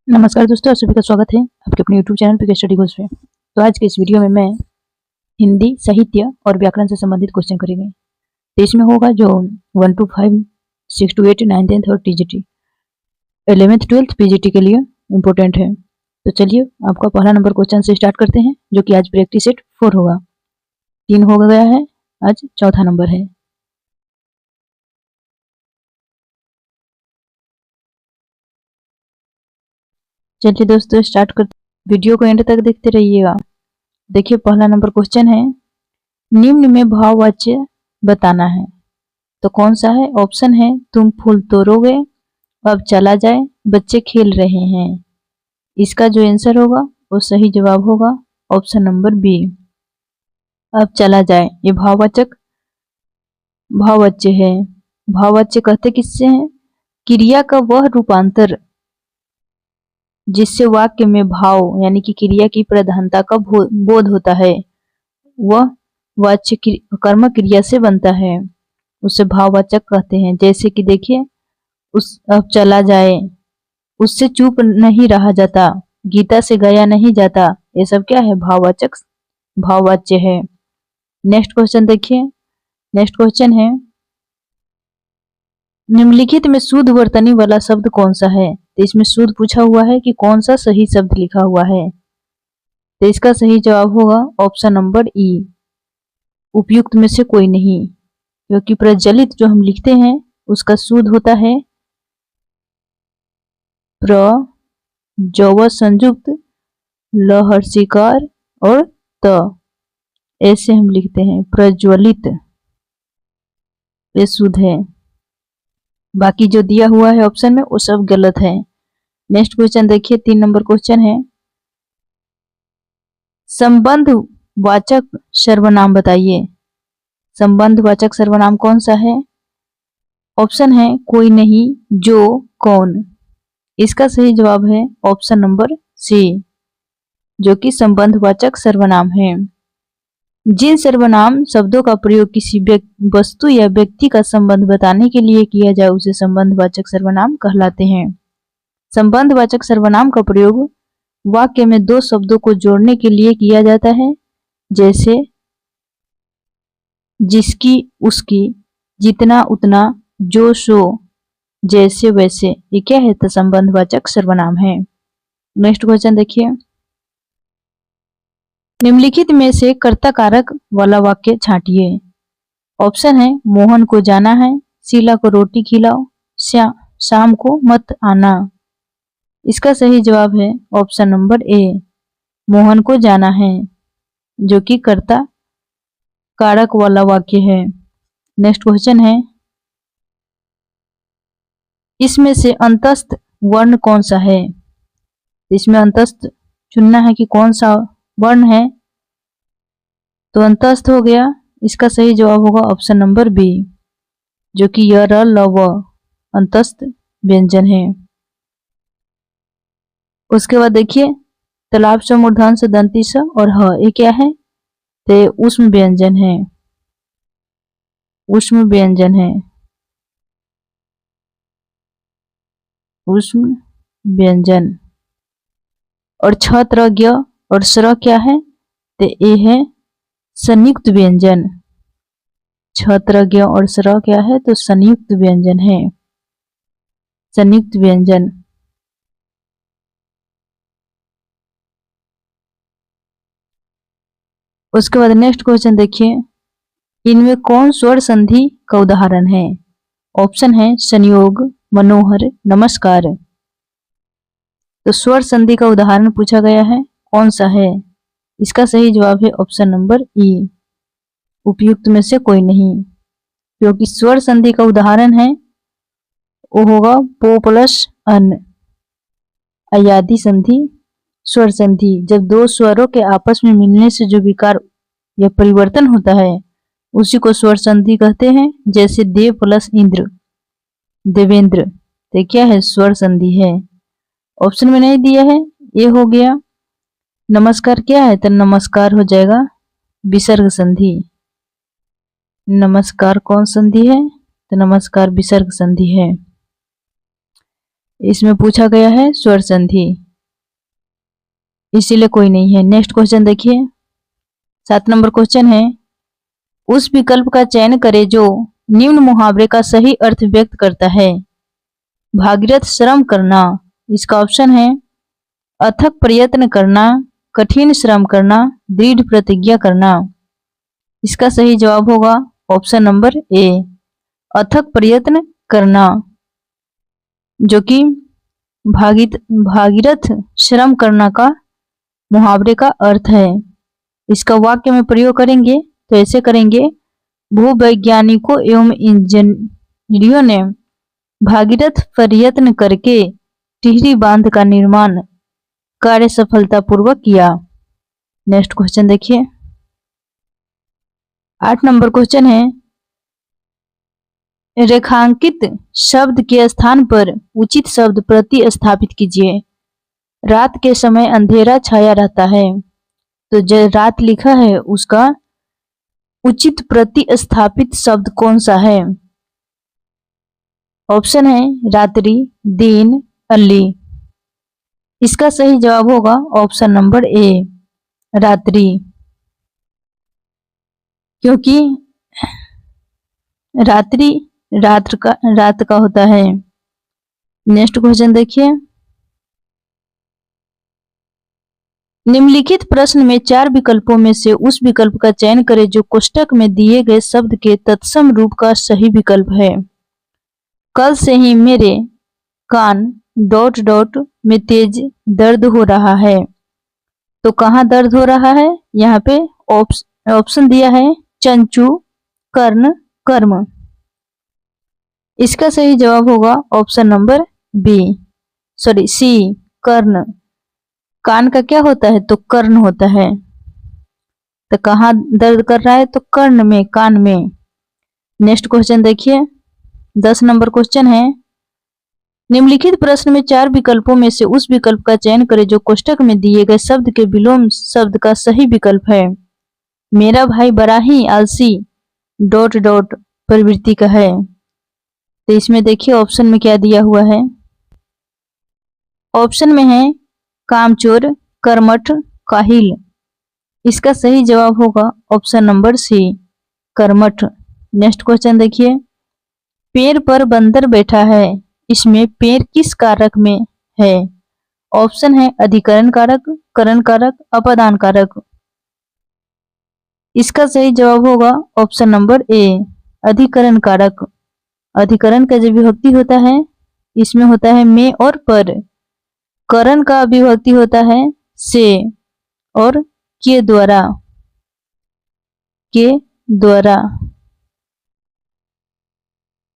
नमस्कार दोस्तों, आप सभी का स्वागत है आपके अपने YouTube channel PK study goals पे। तो आज के इस वीडियो में मैं हिंदी साहित्य और व्याकरण से संबंधित क्वेश्चन करेंगे। तो इसमें होगा जो 1 to 5, 6 to 8, 9, 10 और टीजीटी 11th 12th पीजीटी के लिए इम्पोर्टेंट है। तो चलिए आपका पहला नंबर क्वेश्चन से स्टार्ट करते हैं, जो कि आज प्रैक्टिस सेट 4 होगा। 3 हो गया है, आज चौथा नंबर है। चलिए दोस्तों स्टार्ट कर, वीडियो को एंड तक देखते रहिएगा। देखिए पहला नंबर क्वेश्चन है, निम्न में भाववाच्य बताना है। तो कौन सा है? ऑप्शन है तुम फूल तोड़ोगे, अब चला जाए, बच्चे खेल रहे हैं। इसका जो आंसर होगा वो सही जवाब होगा ऑप्शन नंबर बी, अब चला जाए। ये भाववाच्य है। भाववाच्य कहते किससे हैं? क्रिया का वह रूपांतर जिससे वाक्य में भाव यानी कि क्रिया की प्रधानता का बोध होता है, वह वाच्य कर्म क्रिया से बनता है, उसे भाववाचक कहते हैं। जैसे कि देखिए, अब चला जाए, उससे चुप नहीं रहा जाता, गीता से गया नहीं जाता, ये सब क्या है? भाववाच्य है। नेक्स्ट क्वेश्चन देखिए। नेक्स्ट क्वेश्चन है, निम्नलिखित में शुद्ध वर्तनी वाला शब्द कौन सा है? तो इसमें शुद्ध पूछा हुआ है कि कौन सा सही शब्द लिखा हुआ है। तो इसका सही जवाब होगा ऑप्शन नंबर ई, उपयुक्त में से कोई नहीं, क्योंकि प्रज्वलित जो हम लिखते हैं उसका शुद्ध होता है प्र, जव संयुक्त, ल हर्षिकार और त, ऐसे हम लिखते हैं प्रज्वलित, ये शुद्ध है। बाकी जो दिया हुआ है ऑप्शन में वो सब गलत है। नेक्स्ट क्वेश्चन देखिए, 3 नंबर क्वेश्चन है, संबंध वाचक सर्वनाम बताइए। संबंध वाचक सर्वनाम कौन सा है? ऑप्शन है कोई नहीं, जो, कौन। इसका सही जवाब है ऑप्शन नंबर सी, जो कि संबंधवाचक सर्वनाम है। जिन सर्वनाम शब्दों का प्रयोग किसी वस्तु या व्यक्ति का संबंध बताने के लिए किया जाए उसे संबंधवाचक सर्वनाम कहलाते हैं। संबंधवाचक सर्वनाम का प्रयोग वाक्य में दो शब्दों को जोड़ने के लिए किया जाता है, जैसे जिसकी, उसकी, जितना, उतना, जो, सो, जैसे, वैसे। ये क्या है? तो संबंधवाचक सर्वनाम है। नेक्स्ट क्वेश्चन देखिए, निम्नलिखित में से कर्ता कारक वाला वाक्य छांटिए। ऑप्शन है मोहन को जाना है, शीला को रोटी खिलाओ, शाम को मत आना। इसका सही जवाब है ऑप्शन नंबर ए, मोहन को जाना है, जो कि कर्ता कारक वाला वाक्य है। नेक्स्ट क्वेश्चन है, इसमें से अंतस्थ वर्ण कौन सा है? इसमें अंतस्थ चुनना है कि कौन सा वर्ण है। तो अंतस्थ हो गया, इसका सही जवाब होगा ऑप्शन नंबर बी, जो कि य, र, ल, व अंतस्थ व्यंजन है। उसके बाद देखिए, तालाब स, मूर्धन स, दंती स और ह, ये क्या है? तो ऊष्म व्यंजन है, ऊष्म व्यंजन है, ऊष्म व्यंजन। और छ, त्र, ज्ञ और स्र क्या है? तो ये है संयुक्त व्यंजन। छ, त्र, ज्ञ और स्र क्या है? तो संयुक्त व्यंजन है, संयुक्त व्यंजन। उसके बाद नेक्स्ट क्वेश्चन देखिए, इनमें कौन स्वर संधि का उदाहरण है? ऑप्शन है संयोग, मनोहर, नमस्कार। तो स्वर संधि का उदाहरण पूछा गया है, कौन सा है? इसका सही जवाब है ऑप्शन नंबर ई, उपयुक्त में से कोई नहीं, क्योंकि स्वर संधि का उदाहरण है वो होगा पो प्लस अन, अयादि संधि, स्वर संधि। जब दो स्वरों के आपस में मिलने से जो विकार या परिवर्तन होता है उसी को स्वर संधि कहते हैं। जैसे देव प्लस इंद्र, देवेंद्र, तो क्या है? स्वर संधि है। ऑप्शन में नहीं दिया है, ये हो गया। नमस्कार क्या है? तो नमस्कार हो जाएगा विसर्ग संधि। नमस्कार कौन संधि है? तो नमस्कार विसर्ग संधि है। इसमें पूछा गया है स्वर संधि, इसीलिए कोई नहीं है। नेक्स्ट क्वेश्चन देखिए, 7 नंबर क्वेश्चन है, उस विकल्प का चयन करें जो निम्न मुहावरे का सही अर्थ व्यक्त करता है। भागीरथ श्रम करना, इसका ऑप्शन है अथक प्रयत्न करना, कठिन श्रम करना, दृढ़ प्रतिज्ञा करना। इसका सही जवाब होगा ऑप्शन नंबर ए, अथक प्रयत्न करना, जो कि भागीरथ श्रम करना का मुहावरे का अर्थ है। इसका वाक्य में प्रयोग करेंगे तो ऐसे करेंगे, भूवैज्ञानिकों एवं इंजीनियरों ने भागीरथ प्रयत्न करके टिहरी बांध का निर्माण कार्य सफलतापूर्वक किया। नेक्स्ट क्वेश्चन देखिए, 8 नंबर क्वेश्चन है, रेखांकित शब्द के स्थान पर उचित शब्द प्रतिस्थापित कीजिए। रात के समय अंधेरा छाया रहता है, तो जो रात लिखा है उसका उचित प्रतिस्थापित शब्द कौन सा है? ऑप्शन है रात्रि, दिन, अल्ली। इसका सही जवाब होगा ऑप्शन नंबर ए, रात्रि, क्योंकि रात्रि रात का होता है। नेक्स्ट क्वेश्चन देखिए, निम्नलिखित प्रश्न में 4 विकल्पों में से उस विकल्प का चयन करें जो कोष्ठक में दिए गए शब्द के तत्सम रूप का सही विकल्प है। कल से ही मेरे कान ... में तेज दर्द हो रहा है, तो कहाँ दर्द हो रहा है? यहाँ पे ऑप्शन दिया है चंचू, कर्ण, कर्म। इसका सही जवाब होगा ऑप्शन नंबर सी, कर्ण। कान का क्या होता है? तो कर्ण होता है। तो कहाँ दर्द कर रहा है? तो कर्ण में, कान में। नेक्स्ट क्वेश्चन देखिए, 10 नंबर क्वेश्चन है, निम्नलिखित प्रश्न में 4 विकल्पों में से उस विकल्प का चयन करें जो कोष्ठक में दिए गए शब्द के विलोम शब्द का सही विकल्प है। मेरा भाई बड़ा ही आलसी ... प्रवृत्ति का है। तो इसमें देखिए ऑप्शन में क्या दिया हुआ है। ऑप्शन में है कामचोर, कर्मठ, काहिल। इसका सही जवाब होगा ऑप्शन नंबर सी, कर्मठ। नेक्स्ट क्वेश्चन देखिए, पेड़ पर बंदर बैठा है, इसमें पेड़ किस कारक में है? ऑप्शन है अधिकरण कारक, करण कारक, अपदान कारक। इसका सही जवाब होगा ऑप्शन नंबर ए, अधिकरण कारक। अधिकरण का जो विभक्ति होता है इसमें होता है में और पर। करण का विभक्ति होता है से और के द्वारा,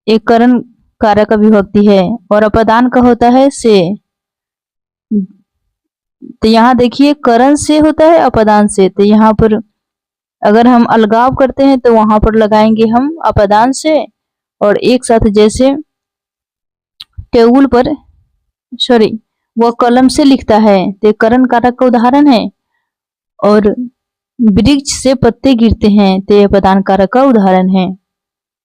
एक करण कारक का विभक्ति है, और अपदान का होता है से। तो यहाँ देखिए करण से होता है, अपदान से। तो यहाँ पर अगर हम अलगाव करते हैं तो वहां पर लगाएंगे हम अपदान से, और एक साथ जैसे टेबल पर वह कलम से लिखता है, तो करण कारक का उदाहरण है। और वृक्ष से पत्ते गिरते हैं, तो यह अपदान कारक का उदाहरण है।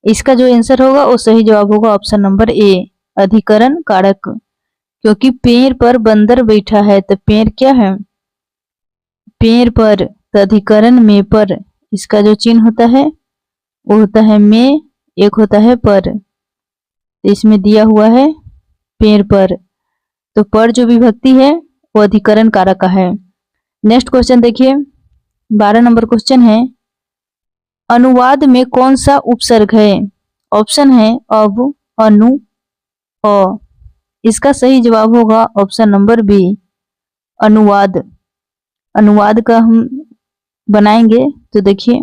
इसका जो आंसर होगा वो सही जवाब होगा ऑप्शन नंबर ए, अधिकरण कारक। क्योंकि पेड़ पर बंदर बैठा है, तो पेड़ क्या है? पेड़ पर, तो अधिकरण में पर। इसका जो चिन्ह होता है वो होता है में, एक होता है पर। तो इसमें दिया हुआ है पेड़ पर, तो पर जो विभक्ति है वो अधिकरण कारक का है। नेक्स्ट क्वेश्चन देखिए, 12 नंबर क्वेश्चन है, अनुवाद में कौन सा उपसर्ग है? ऑप्शन है अब, अनु, अ। इसका सही जवाब होगा ऑप्शन नंबर बी, अनुवाद। अनुवाद का हम बनाएंगे तो देखिए,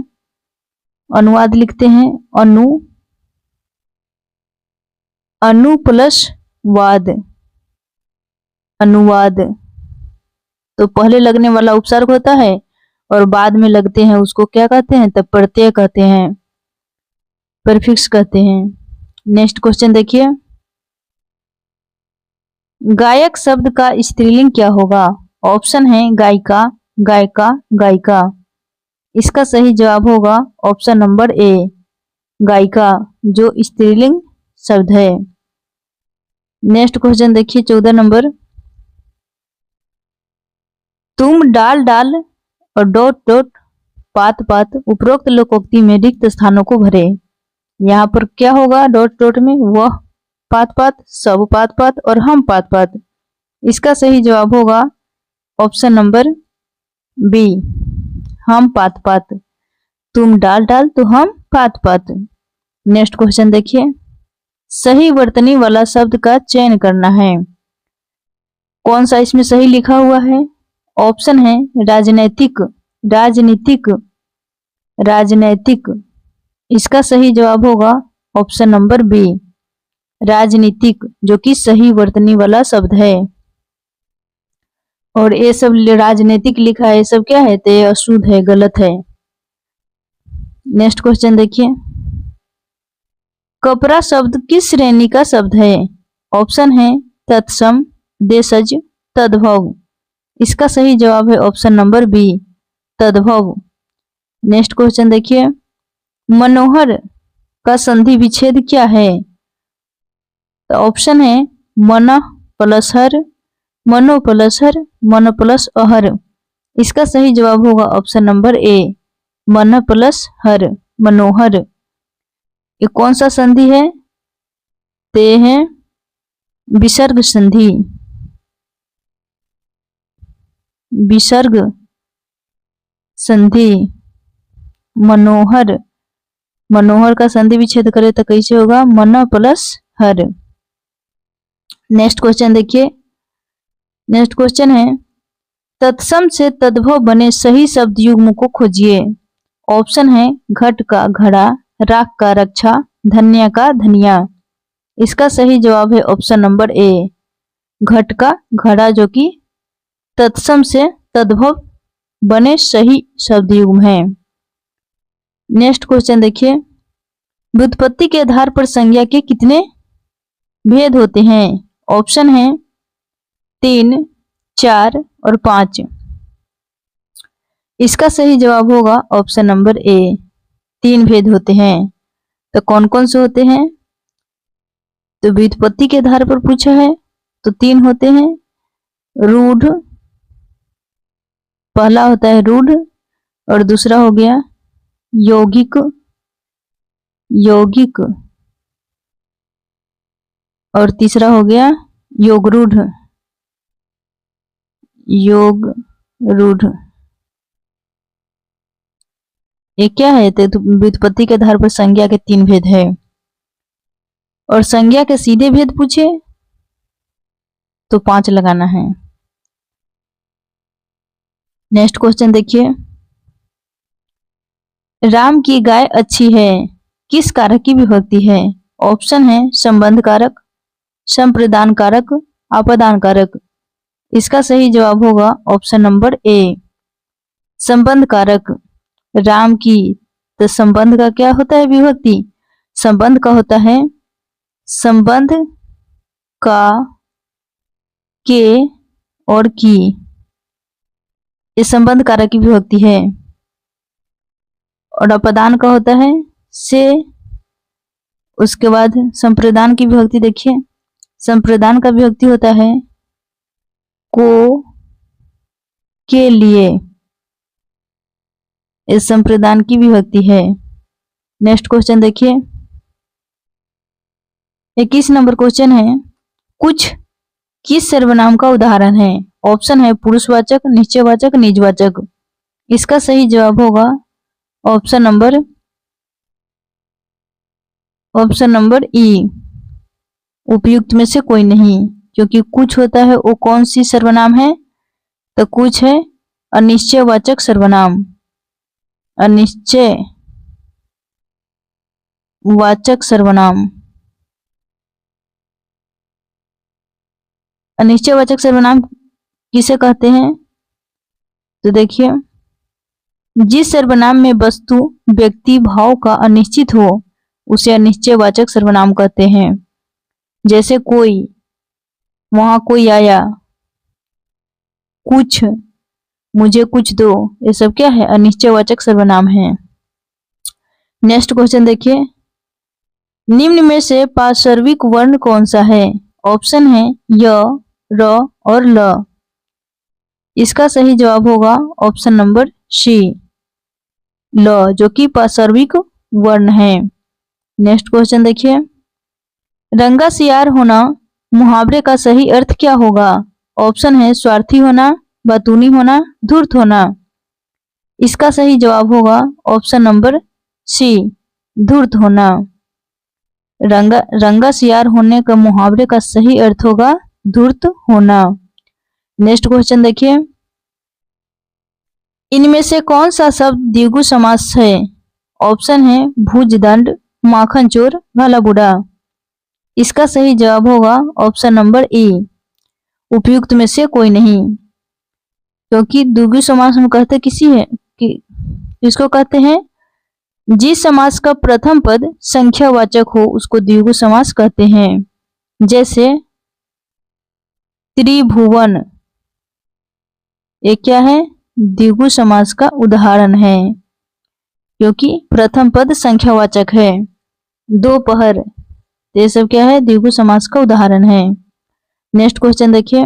अनुवाद लिखते हैं अनु प्लस वाद, अनुवाद। तो पहले लगने वाला उपसर्ग होता है और बाद में लगते हैं उसको क्या कहते हैं? तब प्रत्यय कहते हैं, प्रीफिक्स कहते हैं। नेक्स्ट क्वेश्चन देखिए, गायक शब्द का स्त्रीलिंग क्या होगा? ऑप्शन है गायिका, गायका, गायिका। इसका सही जवाब होगा ऑप्शन नंबर ए, गायिका, जो स्त्रीलिंग शब्द है। नेक्स्ट क्वेश्चन देखिए 14 नंबर। तुम डाल डाल और डॉट डॉट पात पात उपरोक्त लोकोक्ति में रिक्त स्थानों को भरे। यहाँ पर क्या होगा? डॉट डॉट में वह पात पात, सब पात पात और हम पात पात। इसका सही जवाब होगा ऑप्शन नंबर बी, हम पात पात। तुम डाल डाल तो हम पात पात। नेक्स्ट क्वेश्चन देखिए, सही वर्तनी वाला शब्द का चयन करना है। कौन सा इसमें सही लिखा हुआ है? ऑप्शन है राजनैतिक, राजनीतिक, राजनैतिक। इसका सही जवाब होगा ऑप्शन नंबर बी, राजनीतिक, जो कि सही वर्तनी वाला शब्द है। और ये सब राजनीतिक लिखा है, ये सब क्या है? तो ये अशुद्ध है, गलत है। नेक्स्ट क्वेश्चन देखिए, कपड़ा शब्द किस श्रेणी का शब्द है? ऑप्शन है तत्सम, देशज, तद्भव। इसका सही जवाब है ऑप्शन नंबर बी, तद्भव। नेक्स्ट क्वेश्चन देखिए, मनोहर का संधि विच्छेद क्या है? तो ऑप्शन है मन प्लस हर, मनो प्लस हर, मन प्लस अहर। इसका सही जवाब होगा ऑप्शन नंबर ए, मन प्लस हर, मनोहर। ये कौन सा संधि है? ते है विसर्ग संधि, विसर्ग संधि। मनोहर, मनोहर का संधि विच्छेद करे तो कैसे होगा? मन प्लस हर। नेक्स्ट क्वेश्चन देखिए, नेक्स्ट क्वेश्चन है, तत्सम से तद्भव बने सही शब्द युग्म को खोजिए। ऑप्शन है घट का घड़ा, राख का रक्षा, धन्य का धनिया। इसका सही जवाब है ऑप्शन नंबर ए, घट का घड़ा, जो कि तत्सम से तद्भव बने सही शब्द युग्म है। नेक्स्ट क्वेश्चन देखिए, व्युत्पत्ति के आधार पर संज्ञा के कितने भेद होते हैं? ऑप्शन है 3, 4 और 5। इसका सही जवाब होगा ऑप्शन नंबर ए, 3 भेद होते हैं। तो कौन कौन से होते हैं? तो व्युत्पत्ति के आधार पर पूछा है तो 3 होते हैं। रूढ़, पहला होता है रूढ़, और दूसरा हो गया यौगिक, यौगिक, और तीसरा हो गया योगरूढ़, योगरूढ़। ये क्या है? तो व्युत्पत्ति के आधार पर संज्ञा के 3 भेद है। और संज्ञा के सीधे भेद पूछे तो 5 लगाना है। नेक्स्ट क्वेश्चन देखिए, राम की गाय अच्छी है किस कारक की विभक्ति है? ऑप्शन है संबंध कारक, संप्रदान कारक, आपदान कारक। इसका सही जवाब होगा ऑप्शन नंबर ए, संबंध कारक। राम की, तो संबंध का क्या होता है विभक्ति? संबंध का होता है संबंध का, के और की। ये संबंध कारक की विभक्ति है। और अपदान का होता है से। उसके बाद संप्रदान की विभक्ति देखिए, संप्रदान का विभक्ति होता है को, के लिए। इस संप्रदान की विभक्ति है। नेक्स्ट क्वेश्चन देखिए, 21 नंबर क्वेश्चन है, कुछ किस सर्वनाम का उदाहरण है? ऑप्शन है पुरुषवाचक, निश्चयवाचक, निजवाचक। इसका सही जवाब होगा ऑप्शन नंबर ई, उपयुक्त में से कोई नहीं। क्योंकि कुछ होता है वो कौन सी सर्वनाम है? तो कुछ है अनिश्चयवाचक सर्वनाम, अनिश्चय वाचक सर्वनाम। अनिश्चयवाचक सर्वनाम किसे कहते हैं? तो देखिए, जिस सर्वनाम में वस्तु, व्यक्ति, भाव का अनिश्चित हो उसे अनिश्चयवाचक सर्वनाम कहते हैं। जैसे कोई, वहां कोई आया, कुछ, मुझे कुछ दो, ये सब क्या है? अनिश्चयवाचक सर्वनाम है। नेक्स्ट क्वेश्चन देखिए, निम्न में से पार्श्विक वर्ण कौन सा है? ऑप्शन है य, र और ल। इसका सही जवाब होगा ऑप्शन नंबर सी, ल, जो कि पार्श्विक वर्ण है। नेक्स्ट क्वेश्चन देखिए, रंगासियार होना मुहावरे का सही अर्थ क्या होगा? ऑप्शन है स्वार्थी होना, बातूनी होना, धूर्त होना। इसका सही जवाब होगा ऑप्शन नंबर सी, धूर्त होना। रंगासियार होने का मुहावरे का सही अर्थ होगा धूर्त होना। नेक्स्ट क्वेश्चन देखिए, इनमें से कौन सा शब्द द्विगु समास है? ऑप्शन है भुजदंड, माखन चोर, भला बुरा। इसका सही जवाब होगा ऑप्शन नंबर ए, उपयुक्त में से कोई नहीं। क्योंकि द्विगु समास हम कहते किसी है कि इसको कहते हैं जिस समास का प्रथम पद संख्यावाचक हो उसको द्विगु समास कहते हैं। जैसे त्रिभुवन, ये क्या है? द्विगु समास का उदाहरण है क्योंकि प्रथम पद संख्यावाचक है। दोपहर, ये सब क्या है? द्विगु समास का उदाहरण है। नेक्स्ट क्वेश्चन देखिए,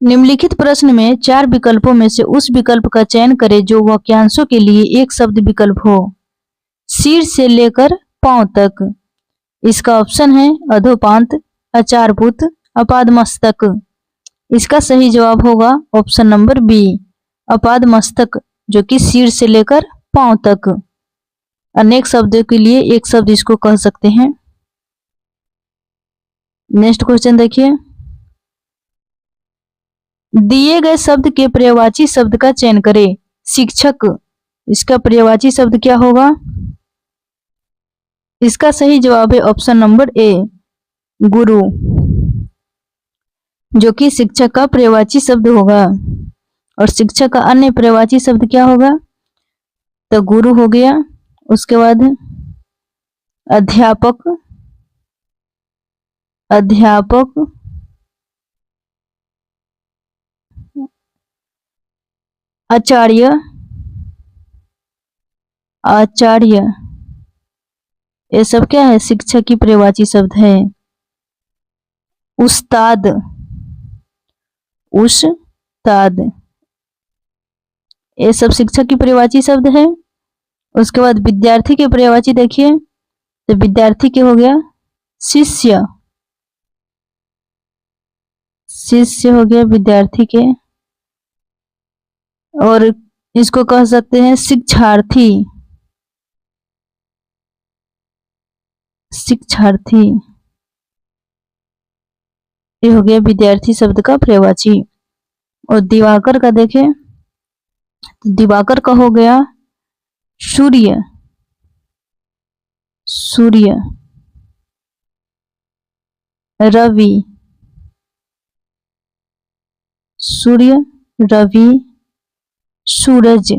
निम्नलिखित प्रश्न में 4 विकल्पों में से उस विकल्प का चयन करें जो वाक्यांशों के लिए एक शब्द विकल्प हो। सिर से लेकर पांव तक। इसका ऑप्शन है अधोपांत, अचारभूत, अपादमस्तक। इसका सही जवाब होगा ऑप्शन नंबर बी, अपादमस्तक, जो कि सिर से लेकर पांव तक। अनेक शब्दों के लिए एक शब्द इसको कह सकते हैं। नेक्स्ट क्वेश्चन देखिए, दिए गए शब्द के पर्यायवाची शब्द का चयन करें। शिक्षक, इसका पर्यायवाची शब्द क्या होगा? इसका सही जवाब है ऑप्शन नंबर ए, गुरु, जो कि शिक्षक का पर्यायवाची शब्द होगा। और शिक्षक का अन्य पर्यायवाची शब्द क्या होगा? तो गुरु हो गया, उसके बाद अध्यापक, अध्यापक, आचार्य, आचार्य, ये सब क्या है? शिक्षक की पर्यायवाची शब्द है। उस्ताद, उस्ताद, ये सब शिक्षक की पर्यायवाची शब्द है। उसके बाद विद्यार्थी के पर्यायवाची देखिए, तो विद्यार्थी के हो गया शिष्य, शिष्य हो गया विद्यार्थी के। और इसको कह सकते हैं शिक्षार्थी, शिक्षार्थी, ये हो गया विद्यार्थी शब्द का पर्यायवाची। और दिवाकर का देखें, तो दिवाकर का हो गया सूर्य, सूर्य, रवि, सूर्य, रवि, सूरज,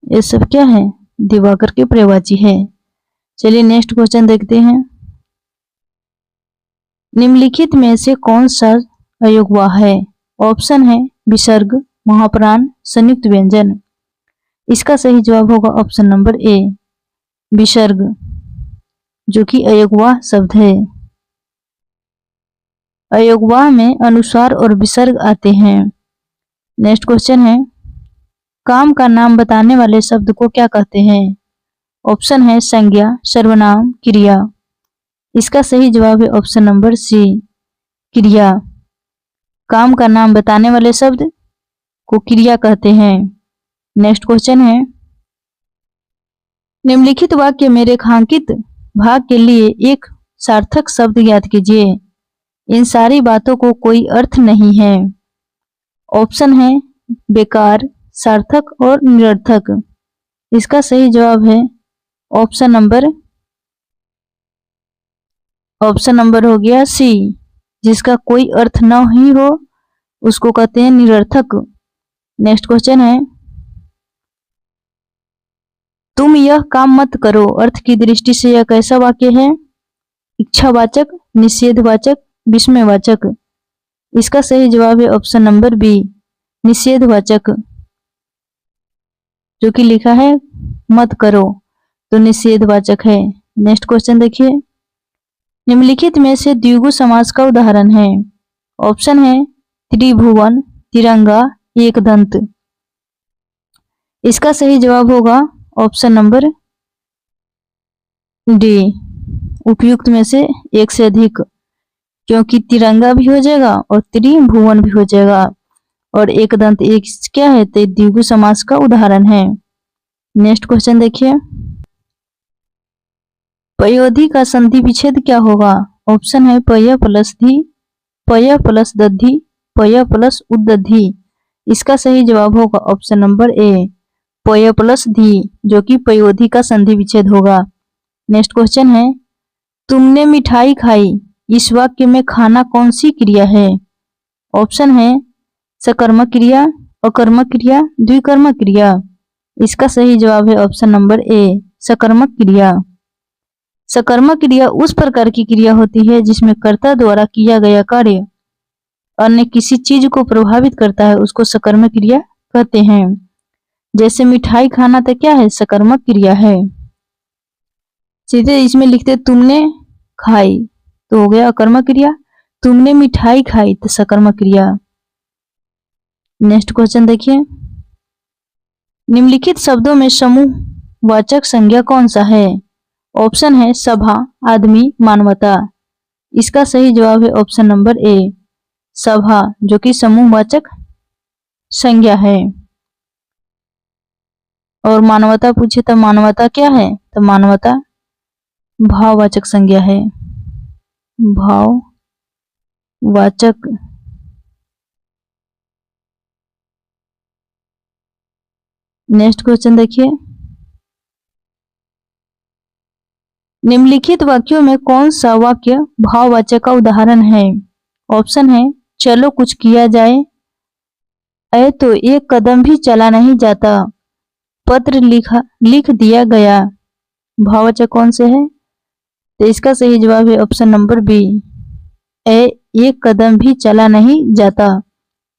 ये सब क्या है? दिवाकर के पर्यायवाची है। चलिए नेक्स्ट क्वेश्चन देखते हैं, निम्नलिखित में से कौन सा अयोगवाह है? ऑप्शन है विसर्ग, महाप्राण, संयुक्त व्यंजन। इसका सही जवाब होगा ऑप्शन नंबर ए, विसर्ग, जो कि अयोगवाह शब्द है। अयोगवाह में अनुस्वार और विसर्ग आते हैं। नेक्स्ट क्वेश्चन है, काम का नाम बताने वाले शब्द को क्या कहते हैं? ऑप्शन है संज्ञा, सर्वनाम, क्रिया। इसका सही जवाब है ऑप्शन नंबर सी, क्रिया। काम का नाम बताने वाले शब्द को क्रिया कहते हैं। नेक्स्ट क्वेश्चन है, निम्नलिखित वाक्य में रेखांकित भाग के लिए एक सार्थक शब्द ज्ञात कीजिए। इन सारी बातों को कोई अर्थ नहीं है। ऑप्शन है बेकार, सार्थक और निरर्थक। इसका सही जवाब है ऑप्शन नंबर हो गया सी, जिसका कोई अर्थ न ही हो उसको कहते हैं निरर्थक। नेक्स्ट क्वेश्चन है, तुम यह काम मत करो अर्थ की दृष्टि से यह कैसा वाक्य है? इच्छावाचक, निषेधवाचक, विस्मयवाचक। इसका सही जवाब है ऑप्शन नंबर बी, निषेधवाचक, जो कि लिखा है मत करो तो निषेधवाचक है। नेक्स्ट क्वेश्चन देखिए, निम्नलिखित में से द्विगु समास का उदाहरण है। ऑप्शन है त्रिभुवन, तिरंगा, एकदंत। इसका सही जवाब होगा ऑप्शन नंबर डी, उपयुक्त में से एक से अधिक, क्योंकि तिरंगा भी हो जाएगा और त्रिभुवन भी हो जाएगा और एकदंत एक क्या है तो द्विगु समास का उदाहरण है। नेक्स्ट क्वेश्चन देखिए, पयोधी का संधि विच्छेद क्या होगा? ऑप्शन है पय प्लस धी, पय प्लस दधी, पय प्लस उदधी। इसका सही जवाब होगा ऑप्शन नंबर ए, पय प्लस धी, जो कि पयोधी का संधि विच्छेद होगा। नेक्स्ट क्वेश्चन है, तुमने मिठाई खाई, इस वाक्य में खाना कौन सी क्रिया है? ऑप्शन है सकर्मक क्रिया, अकर्मक क्रिया, द्विकर्मक क्रिया। इसका सही जवाब है ऑप्शन नंबर ए, सकर्मक क्रिया। सकर्मक क्रिया उस प्रकार की क्रिया होती है जिसमें कर्ता द्वारा किया गया कार्य अन्य किसी चीज को प्रभावित करता है, उसको सकर्मक क्रिया कहते हैं। जैसे मिठाई खाना तो क्या है, सकर्मक क्रिया है। सीधे इसमें लिखते तुमने खाई तो हो गया अकर्मक क्रिया, तुमने मिठाई खाई तो सकर्मक क्रिया। नेक्स्ट क्वेश्चन देखिए, निम्नलिखित शब्दों में समूह वाचक संज्ञा कौन सा है? ऑप्शन है सभा, आदमी, मानवता। इसका सही जवाब है ऑप्शन नंबर ए, सभा, जो कि समूहवाचक संज्ञा है। और मानवता पूछे तो मानवता क्या है, तो मानवता भाववाचक संज्ञा है, भाववाचक। नेक्स्ट क्वेश्चन देखिए, निम्नलिखित वाक्यों में कौन सा वाक्य भाववाचक का उदाहरण है? ऑप्शन है चलो कुछ किया जाए, ऐ तो एक कदम भी चला नहीं जाता, पत्र लिख दिया गया। भाववाचक कौन से है? तो इसका सही जवाब है ऑप्शन नंबर बी, ए एक कदम भी चला नहीं जाता।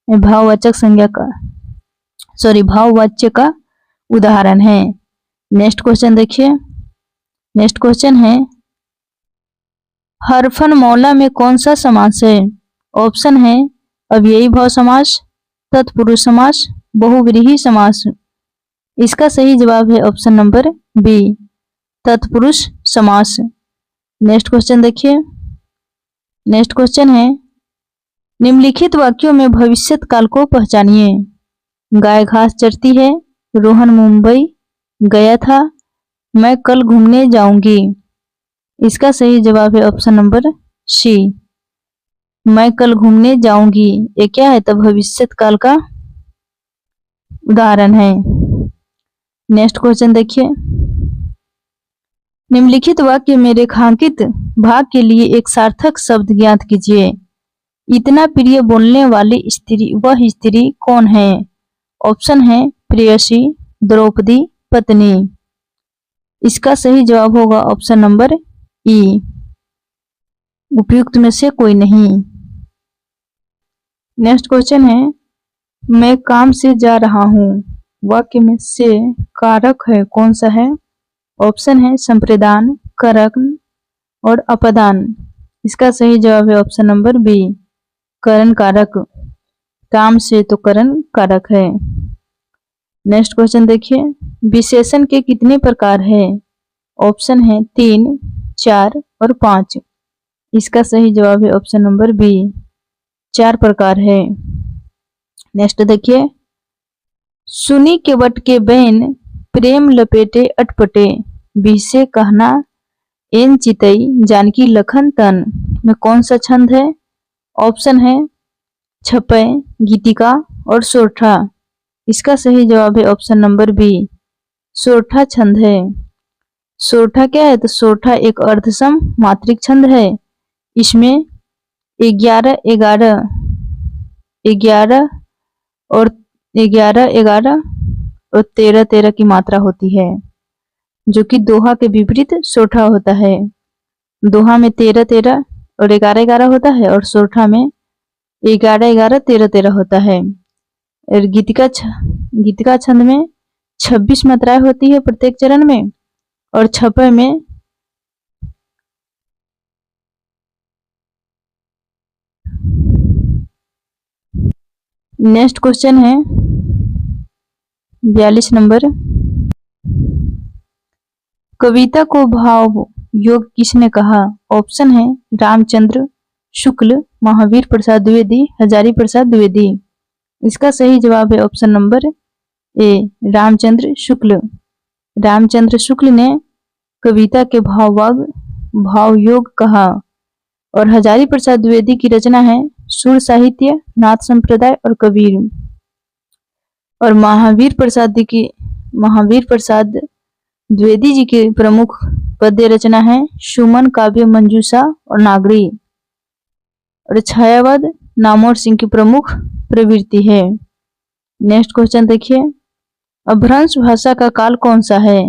भाववाचक संज्ञा का भाववाच्य का उदाहरण है। नेक्स्ट क्वेश्चन देखिए, नेक्स्ट क्वेश्चन है, हरफन मौला में कौन सा समास है? ऑप्शन है अव्ययी भाव समास, तत्पुरुष समास, बहुव्रीहि समास। इसका सही जवाब है ऑप्शन नंबर बी, तत्पुरुष समास। नेक्स्ट क्वेश्चन देखिए, नेक्स्ट क्वेश्चन है, निम्नलिखित वाक्यों में भविष्यत काल को पहचानिए। गाय घास चरती है, रोहन मुंबई गया था, मैं कल घूमने जाऊंगी। इसका सही जवाब है ऑप्शन नंबर सी, मैं कल घूमने जाऊंगी। ये क्या है, तो भविष्यत काल का उदाहरण है। नेक्स्ट क्वेश्चन देखिए, निम्नलिखित वाक्य में रेखांकित भाग के लिए एक सार्थक शब्द ज्ञात कीजिए। इतना प्रिय बोलने वाली स्त्री, वह स्त्री कौन है? ऑप्शन है प्रेयसी, द्रौपदी, पत्नी। इसका सही जवाब होगा ऑप्शन नंबर ई, उपयुक्त में से कोई नहीं। नेक्स्ट क्वेश्चन है, मैं काम से जा रहा हूँ, वाक्य में से कारक है कौन सा है? ऑप्शन है संप्रदान, करण और अपदान। इसका सही जवाब है ऑप्शन नंबर बी, करण कारक। काम से तो करण कारक है। नेक्स्ट क्वेश्चन देखिए, विशेषण के कितने प्रकार है? ऑप्शन है 3, 4 और 5। इसका सही जवाब है ऑप्शन नंबर बी, 4 प्रकार है। नेक्स्ट देखिए, सुनी के वट के बैन, प्रेम लपेटे अटपटे, बीसे कहना एन चितई, जानकी लखन तन में कौन सा छंद है? ऑप्शन है छपय, गीतिका और सोरठा। इसका सही जवाब है ऑप्शन नंबर बी, सोरठा छंद है। सोरठा क्या है, तो सोरठा एक अर्धसम मात्रिक छंद है। इसमें 11, 11, 11 और 11, 11 और 13, 13 की मात्रा होती है, जो कि दोहा के विपरीत सोरठा होता है। दोहा में 13, 13 और 11, 11 होता है और सोरठा में 11, 11, 13, 13 होता है। और गीतिका छंद में 26 मात्राएं होती है प्रत्येक चरण में, और छपय में नेक्स्ट क्वेश्चन है 42 नंबर। कविता को भाव योग किसने कहा? ऑप्शन है रामचंद्र शुक्ल, महावीर प्रसाद द्विवेदी, हजारी प्रसाद द्विवेदी। इसका सही जवाब है ऑप्शन नंबर ए, रामचंद्र शुक्ल। रामचंद्र शुक्ल ने कविता के भाव योग कहा। और हजारी प्रसाद द्विवेदी की रचना है सुर साहित्य, नाथ संप्रदाय और कबीर। और महावीर प्रसाद द्विवेदी जी की प्रमुख पद्य रचना है सुमन, काव्य, मंजूषा और नागरी। और छायावाद नामवर सिंह की प्रमुख प्रवृत्ति है। नेक्स्ट क्वेश्चन देखिए, अपभ्रंश भाषा का काल कौन सा है?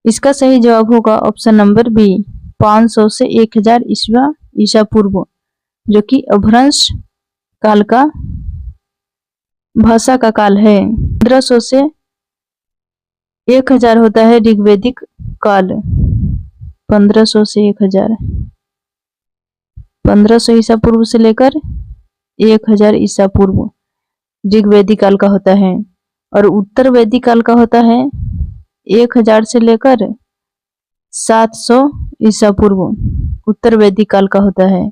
इसका सही जवाब होगा ऑप्शन नंबर बी, 500 से 1000 ईसा पूर्व, जो कि अपभ्रंश काल का भाषा का काल है। 1500 से 1000 होता है ऋग्वैदिक काल। 1500 से 1000, 1500 ईसा पूर्व से लेकर 1000 ईसा पूर्व ऋग्वैदिक काल का होता है। और उत्तर वैदिक काल का होता है 1000 से लेकर 700 ईसा पूर्व, उत्तर वैदिक काल का होता है।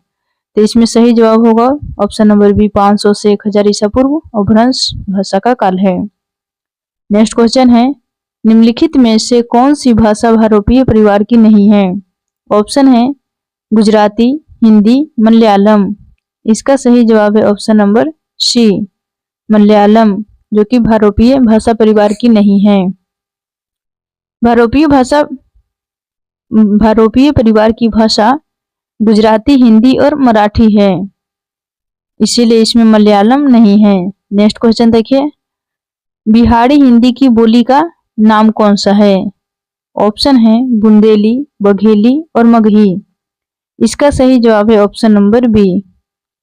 तो इसमें सही जवाब होगा ऑप्शन नंबर बी, 500 से 1000 ईसा पूर्व अपभ्रंश भाषा का काल है। नेक्स्ट क्वेश्चन है, निम्नलिखित में से कौन सी भाषा भारोपीय परिवार की नहीं है? ऑप्शन है गुजराती, हिंदी, मलयालम। इसका सही जवाब है ऑप्शन नंबर सी, मलयालम, जो कि भारोपीय भाषा परिवार की नहीं है। भारोपीय परिवार की भाषा गुजराती, हिंदी और मराठी है, इसीलिए इसमें मलयालम नहीं है। नेक्स्ट क्वेश्चन देखिए, बिहारी हिंदी की बोली का नाम कौन सा है? ऑप्शन है बुंदेली, बघेली और मगही। इसका सही जवाब है option number B,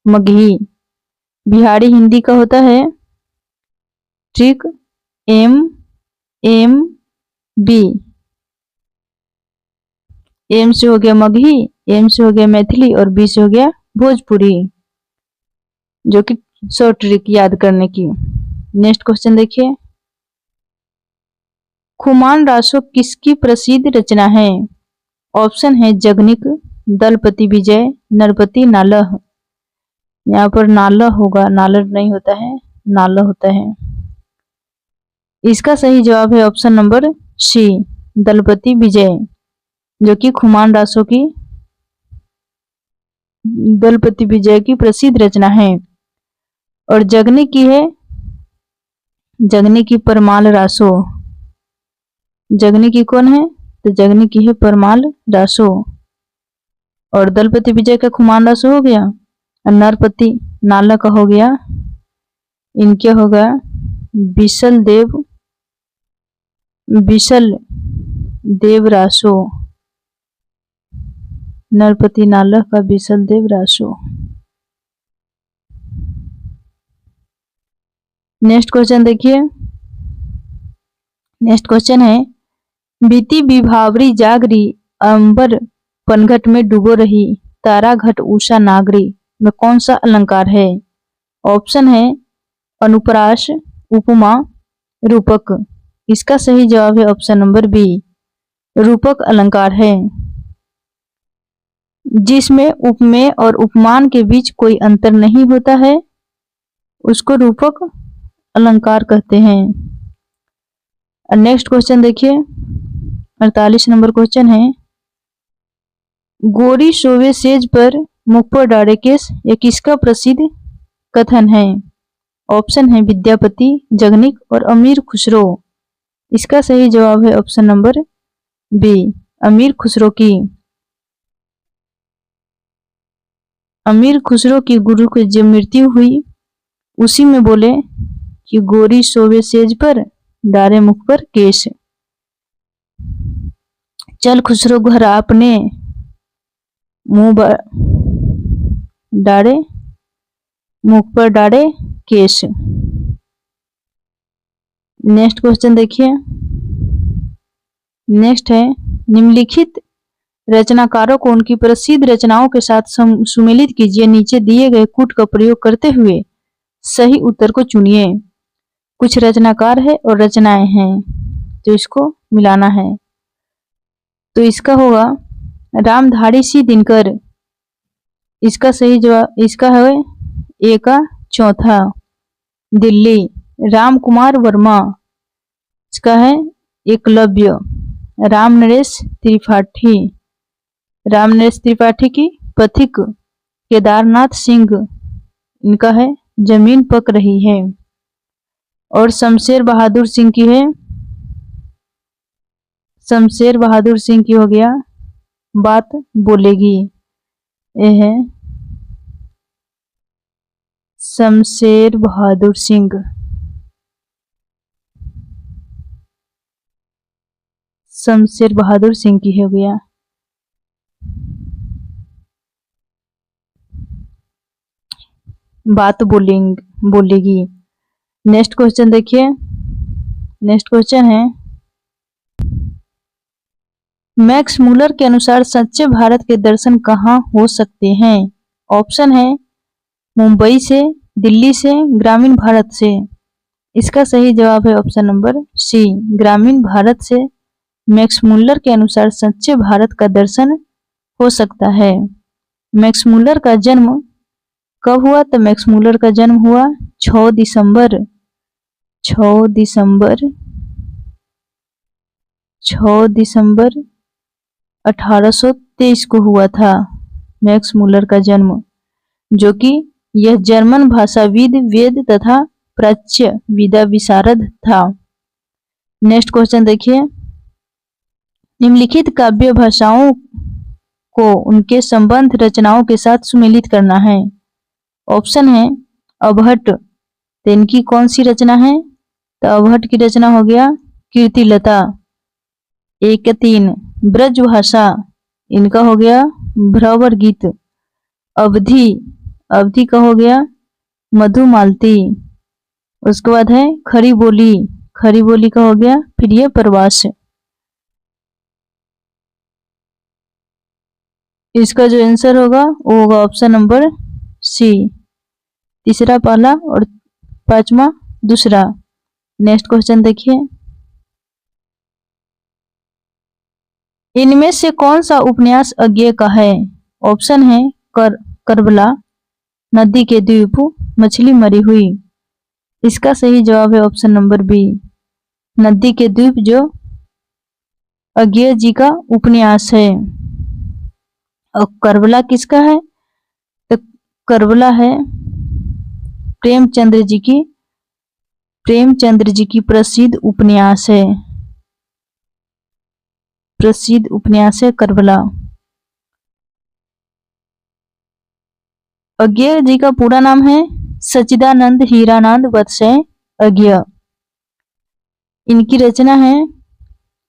Magahi. Bihari Hindi का होता है ट्रिक एम बी। एम से हो गया मगही, एम से हो गया मैथिली और बी से हो गया भोजपुरी, जो कि शॉर्ट ट्रिक याद करने की। नेक्स्ट क्वेश्चन देखिए, खुमान रासो किसकी प्रसिद्ध रचना है? ऑप्शन है जगनिक, दलपति विजय, नरपति नालह। यहाँ पर नालह होगा, नालर नहीं होता है, नालह होता है। इसका सही जवाब है ऑप्शन नंबर सी, दलपति विजय, जो कि खुमान रासो की दलपति विजय की प्रसिद्ध रचना है। और जगनी की है, जगनी की परमाल रासो। जगनी की कौन है? तो जगनी की है परमाल रासो। और दलपति विजय का खुमान रासो हो गया, और नरपति नाला का हो गया, इनके होगा विशल देव रासो। नरपति नाला का विशल देव रासो। नेक्स्ट क्वेश्चन देखिए, नेक्स्ट क्वेश्चन है, बीती विभावरी जागरी, अंबर पनघट में डूबो रही, तारा घट उषा नागरी में कौन सा अलंकार है? ऑप्शन है अनुप्रास, उपमा, रूपक। इसका सही जवाब है ऑप्शन नंबर बी, रूपक अलंकार है, जिसमें उपमेय और उपमान के बीच कोई अंतर नहीं होता है, उसको रूपक अलंकार कहते हैं। नेक्स्ट क्वेश्चन देखिए, 48 नंबर क्वेश्चन है, गोरी सोवे सेज पर मुख पर डारे केस, ये किसका प्रसिद्ध कथन है? ऑप्शन है विद्यापति, जगनिक और अमीर खुसरो। इसका सही जवाब है ऑप्शन नंबर बी, अमीर खुसरो की। अमीर खुसरो की गुरु की जब मृत्यु हुई, उसी में बोले कि गोरी सोवे सेज पर, डारे मुख पर केश। चल खुसरो घर आपने, मुंह डारे मुख पर डारे केश। नेक्स्ट क्वेश्चन देखिए, नेक्स्ट है, निम्नलिखित रचनाकारों को उनकी प्रसिद्ध रचनाओं के साथ सुमेलित कीजिए। नीचे दिए गए कूट का प्रयोग करते हुए सही उत्तर को चुनिए। कुछ रचनाकार है और रचनाएं हैं, तो इसको मिलाना है। तो इसका होगा रामधारी सिंह दिनकर, इसका सही जवाब इसका है ए का चौथा। दिल्ली राम कुमार वर्मा, इसका है एकलव्य। राम नरेश त्रिपाठी, राम नरेश त्रिपाठी की पथिक। केदारनाथ सिंह, इनका है जमीन पक रही है। और शमशेर बहादुर सिंह की है, शमशेर बहादुर सिंह की हो गया बात बोलेगी। यह है शमशेर बहादुर सिंह। शमशेर बहादुर सिंह की हो गया। बात बोलेगी। नेक्स्ट क्वेश्चन देखिए। नेक्स्ट क्वेश्चन है मैक्स मूलर के अनुसार सच्चे भारत के दर्शन कहाँ हो सकते हैं? ऑप्शन है मुंबई से, दिल्ली से, ग्रामीण भारत से। इसका सही जवाब है ऑप्शन नंबर सी, ग्रामीण भारत से मैक्स मूलर के अनुसार सच्चे भारत का दर्शन हो सकता है। मैक्स मूलर का जन्म कब हुआ? तो मैक्स मूलर का जन्म हुआ 6 दिसंबर 1823 को हुआ था मैक्स मूलर का जन्म, जो कि यह जर्मन भाषाविद, वेद तथा प्राच्य विद्या विशारद था। नेक्स्ट क्वेश्चन देखिए। निम्नलिखित काव्य भाषाओं को उनके संबंध रचनाओं के साथ सुमेलित करना है। ऑप्शन है अबहट, तो इनकी कौन सी रचना है? तो अबहट की रचना हो गया कीर्तिलता। 1-3 ब्रजभाषा, इनका हो गया भ्रवर गीत। अवधि का हो गया मधुमालती। उसके बाद है खरी बोली का हो गया प्रिय प्रवास। इसका जो आंसर होगा वो होगा ऑप्शन नंबर सी, तीसरा पहला और पांचवा दूसरा। नेक्स्ट क्वेश्चन देखिए। इनमें से कौन सा उपन्यास अज्ञेय का है? ऑप्शन है करबला, नदी के द्वीप, मछली मरी हुई। इसका सही जवाब है ऑप्शन नंबर बी, नदी के द्वीप, जो अज्ञेय जी का उपन्यास है। और करबला किसका है? तो करबला है प्रेमचंद्र जी की प्रसिद्ध उपन्यास है करबला। अज्ञेय जी का पूरा नाम है सच्चिदानंद हीरानंद वत्सय अज्ञेय। इनकी रचना है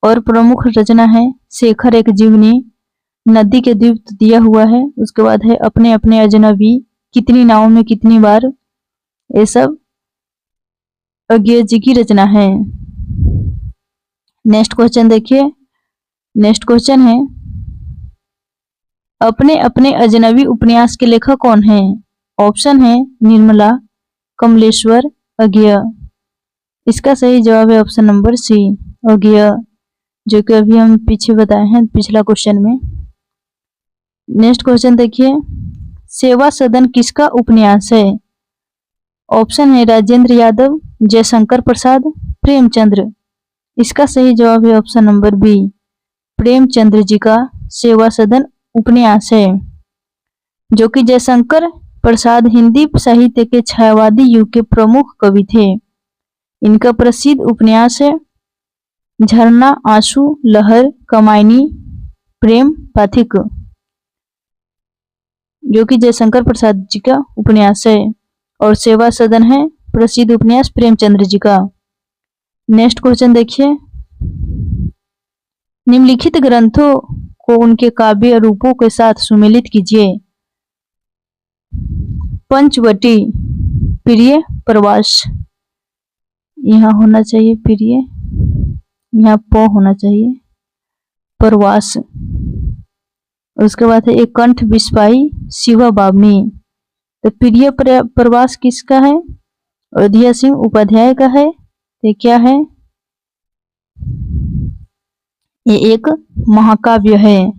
और प्रमुख रचना है शेखर एक जीवनी, नदी के द्वीप दिया हुआ है। उसके बाद है अपने अपने अजनबी, कितनी नावों में कितनी बार। ये सब अज्ञेय जी की रचना है। नेक्स्ट क्वेश्चन देखिए। नेक्स्ट क्वेश्चन है अपने अपने अजनबी उपन्यास के लेखक कौन है? ऑप्शन है निर्मला, कमलेश्वर, अज्ञेय। इसका सही जवाब है ऑप्शन नंबर सी, अज्ञेय, जो कि अभी हम पीछे बताए हैं पिछला क्वेश्चन में। नेक्स्ट क्वेश्चन देखिए। सेवा सदन किसका उपन्यास है? ऑप्शन है राजेंद्र यादव, जयशंकर प्रसाद, प्रेमचंद्र। इसका सही जवाब है option number B, Premchandra ji का सेवा सदन उपन्यास है, जो कि जयशंकर प्रसाद हिंदी साहित्य के छायावादी युग के प्रमुख कवि थे। इनका प्रसिद्ध उपन्यास है झरना, आंसू, लहर, कमायनी, प्रेम पाथिक, जो कि जयशंकर प्रसाद जी का उपन्यास है। और सेवा सदन है प्रसिद्ध उपन्यास प्रेमचंद्र जी का। नेक्स्ट क्वेश्चन देखिए। निम्नलिखित ग्रंथों को उनके काव्य रूपों के साथ सुमेलित कीजिए। पंचवटी, प्रिय प्रवास, यहाँ होना चाहिए प्रिय, यहाँ प होना चाहिए प्रवास। उसके बाद है एक कंठ बिस्पाई, शिवा बावनी। तो प्रिय प्रवास किसका है? अयोध्या सिंह उपाध्याय का है। ये क्या है? ये एक महाकाव्य है,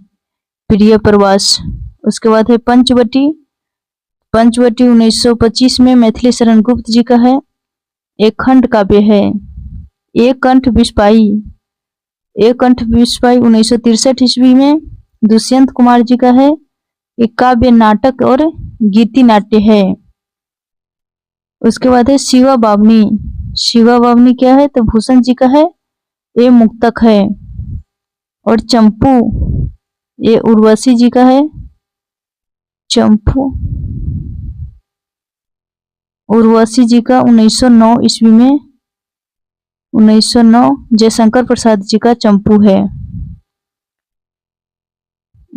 प्रिय प्रवास। उसके बाद है पंचवटी। पंचवटी 1925 में मैथिली शरण गुप्त जी का है। एक खंड काव्य है। एक कंठ बिस्पाई। एक कंठ बिस्पाई 1963 ईस्वी में दुष्यंत कुमार जी का है। एक काव्य नाटक और गीति नाट्य है। उसके बाद है शिवा बावनी। शिवा बावनी क्या है? तो भूषण जी का है। ये मुक्तक है। और चंपू, ये उर्वशी जी का है। चंपू उर्वशी जी का 1909 ईस्वी में, 1909 जयशंकर प्रसाद जी का चंपू है।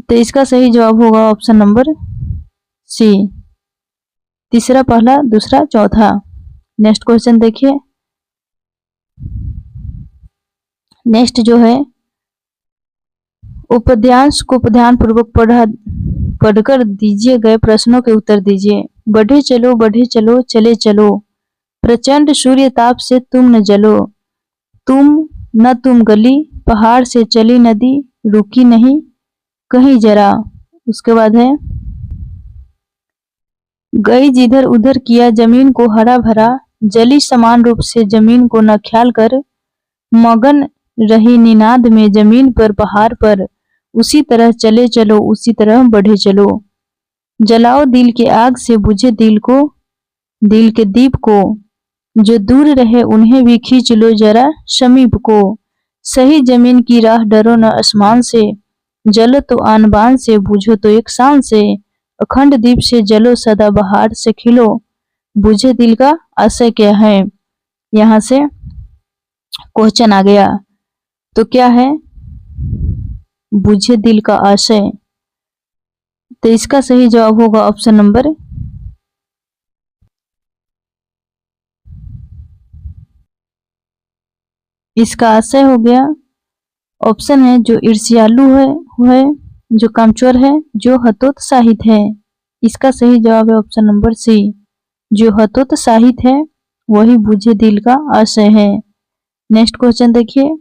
तो इसका सही जवाब होगा ऑप्शन नंबर सी। तीसरा, पहला, दूसरा, चौथा। नेक्स्ट क्वेश्चन देखिए। नेक्स्ट जो है, उपद्यांश को ध्यान पूर्वक पढ़कर दीजिए गए प्रश्नों के उत्तर दीजिए। बढ़े चलो चले चलो, प्रचंड सूर्य ताप से तुम न जलो, तुम गली, पहाड़ से चली नदी, रुकी नहीं कहीं जरा। उसके बाद है, गई जिधर उधर किया जमीन को हरा भरा, जली समान रूप से जमीन को न ख्याल कर, मगन रही निनाद में जमीन पर पहाड़ पर, उसी तरह चले चलो उसी तरह बढ़े चलो। जलाओ दिल के आग से बुझे दिल के दीप को, जो दूर रहे उन्हें भी खींच लो जरा समीप को। सही जमीन की राह डरो न आसमान से, जलो तो आनबान से बुझो तो एक शान से। अखंड दीप से जलो सदा बहार से खिलो, बुझे दिल का आशय क्या है? यहाँ से क्वेश्चन आ गया। तो क्या है? बुझे दिल का आशय। तो इसका सही जवाब होगा ऑप्शन नंबर, इसका आशय हो गया, ऑप्शन है जो ईर्ष्यालु है, जो कामचोर है, जो हतोत्साहित है। इसका सही जवाब है ऑप्शन नंबर सी, जो हतोत्साहित है वही बुझे दिल का आशय है। नेक्स्ट क्वेश्चन देखिए।